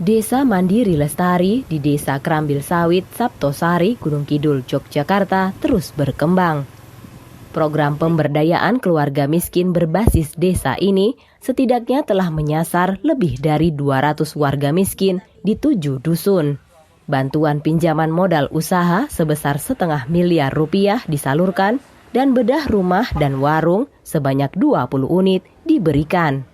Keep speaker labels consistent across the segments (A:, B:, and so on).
A: Desa Mandiri Lestari di Desa Krambil Sawit, Saptosari, Gunung Kidul, Yogyakarta terus berkembang. Program pemberdayaan keluarga miskin berbasis desa ini setidaknya telah menyasar lebih dari 200 warga miskin di 7 dusun. Bantuan pinjaman modal usaha sebesar setengah miliar rupiah disalurkan dan bedah rumah dan warung sebanyak 20 unit diberikan.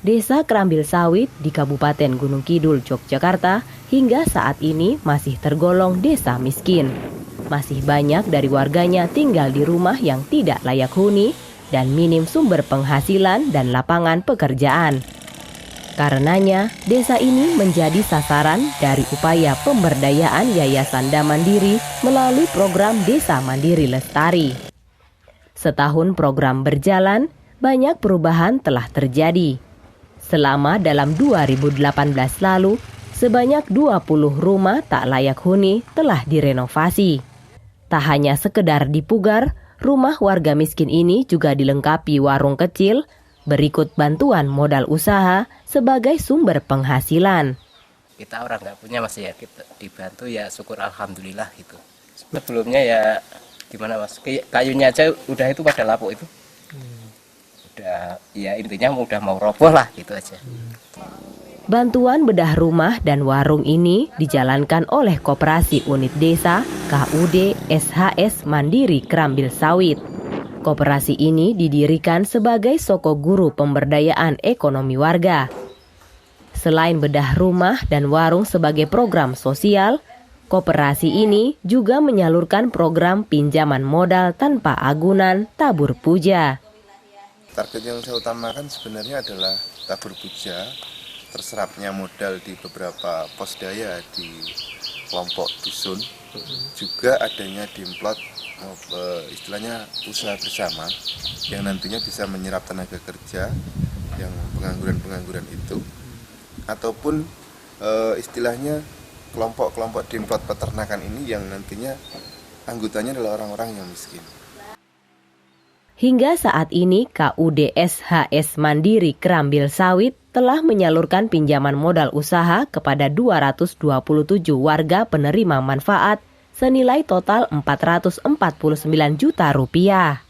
A: Desa Krambil Sawit di Kabupaten Gunung Kidul, Yogyakarta hingga saat ini masih tergolong desa miskin. Masih banyak dari warganya tinggal di rumah yang tidak layak huni dan minim sumber penghasilan dan lapangan pekerjaan. Karenanya, desa ini menjadi sasaran dari upaya pemberdayaan Yayasan Da Mandiri melalui program Desa Mandiri Lestari. Setahun program berjalan, banyak perubahan telah terjadi. Selama dalam 2018 lalu, sebanyak 20 rumah tak layak huni telah direnovasi. Tak hanya sekedar dipugar, rumah warga miskin ini juga dilengkapi warung kecil, berikut bantuan modal usaha sebagai sumber penghasilan.
B: Kita orang nggak punya mas ya, kita dibantu ya syukur alhamdulillah gitu. Sebelumnya ya gimana mas, kayunya aja udah itu pada lapuk itu. Udah ya intinya udah mau roboh lah gitu aja.
A: Bantuan bedah rumah dan warung ini dijalankan oleh Koperasi Unit Desa KUD SHS Mandiri Krambil Sawit. Koperasi ini didirikan sebagai soko guru pemberdayaan ekonomi warga. Selain bedah rumah dan warung sebagai program sosial, koperasi ini juga menyalurkan program pinjaman modal tanpa agunan tabur puja.
C: Target yang saya utamakan sebenarnya adalah tabur puja, terserapnya modal di beberapa pos daya di kelompok dusun, juga adanya dimplot istilahnya usaha bersama yang nantinya bisa menyerap tenaga kerja yang pengangguran-pengangguran itu, ataupun istilahnya kelompok-kelompok dimplot peternakan ini yang nantinya anggotanya adalah orang-orang yang miskin.
A: Hingga saat ini, KUD SHS Mandiri Krambil Sawit telah menyalurkan pinjaman modal usaha kepada 227 warga penerima manfaat senilai total 449 juta rupiah.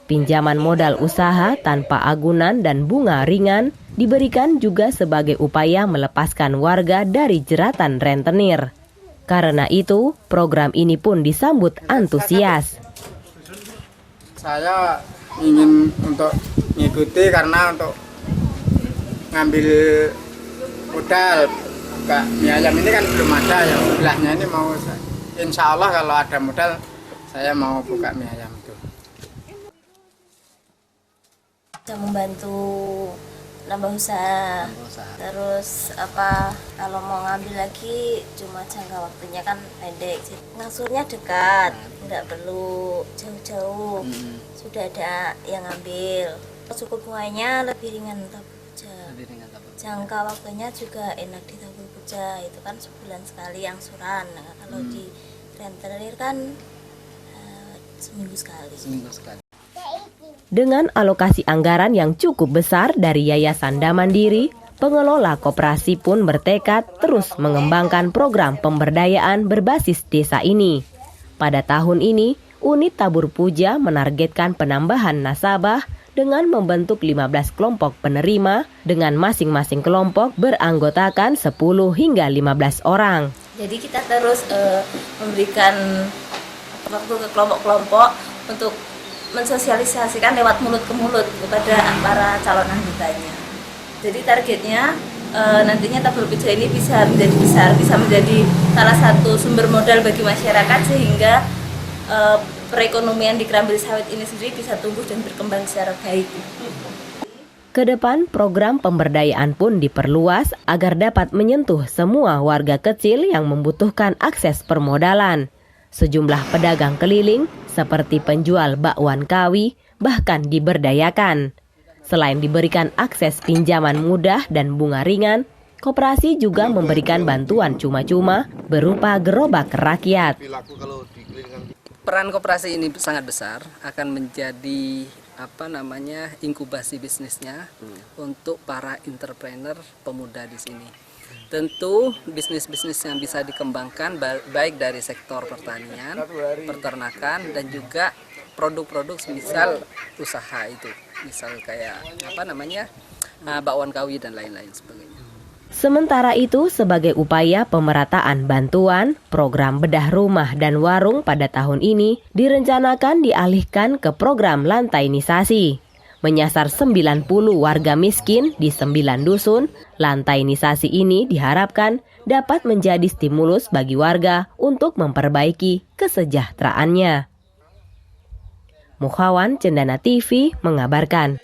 A: Pinjaman modal usaha tanpa agunan dan bunga ringan diberikan juga sebagai upaya melepaskan warga dari jeratan rentenir. Karena itu, program ini pun disambut antusias.
D: Saya ingin untuk mengikuti karena untuk ngambil modal buka mie ayam ini kan belum ada, yang sebelahnya ini mau, insya Allah kalau ada modal saya mau buka mie ayam itu.
E: Bisa membantu nambah usaha. Terus kalau mau ngambil lagi cuma jangka waktunya kan pendek, ngasurnya dekat, nggak perlu jauh-jauh, sudah ada yang ngambil. Suku bunganya lebih ringan tabur puja, jangka waktunya juga enak di tabur puja, itu kan sebulan sekali angsuran. Nah, kalau di rentenir kan seminggu sekali.
A: Dengan alokasi anggaran yang cukup besar dari Yayasan Da Mandiri, pengelola koperasi pun bertekad terus mengembangkan program pemberdayaan berbasis desa ini. Pada tahun ini, unit tabur puja menargetkan penambahan nasabah dengan membentuk 15 kelompok penerima dengan masing-masing kelompok beranggotakan 10 hingga 15 orang.
E: Jadi kita terus memberikan waktu ke kelompok-kelompok untuk mensosialisasikan lewat mulut ke mulut kepada para calon anggotanya. Jadi targetnya nantinya tabur puja ini bisa menjadi besar, bisa menjadi salah satu sumber modal bagi masyarakat sehingga perekonomian di Krambil Sawit ini sendiri bisa tumbuh dan berkembang secara baik.
A: Kedepan program pemberdayaan pun diperluas agar dapat menyentuh semua warga kecil yang membutuhkan akses permodalan. Sejumlah pedagang keliling seperti penjual bakwan kawi bahkan diberdayakan. Selain diberikan akses pinjaman mudah dan bunga ringan, koperasi juga memberikan bantuan cuma-cuma berupa gerobak rakyat.
B: Peran koperasi ini sangat besar, akan menjadi
F: inkubasi bisnisnya untuk para entrepreneur pemuda di sini. Tentu bisnis-bisnis yang bisa dikembangkan baik dari sektor pertanian, peternakan, dan juga produk-produk misal usaha itu, misal kayak bakwan kawi dan lain-lain sebagainya.
A: Sementara itu, sebagai upaya pemerataan bantuan, program bedah rumah dan warung pada tahun ini direncanakan dialihkan ke program lantainisasi. Menyasar 90 warga miskin di 9 dusun, lantainisasi ini diharapkan dapat menjadi stimulus bagi warga untuk memperbaiki kesejahteraannya. Mukhawan Cendana TV mengabarkan.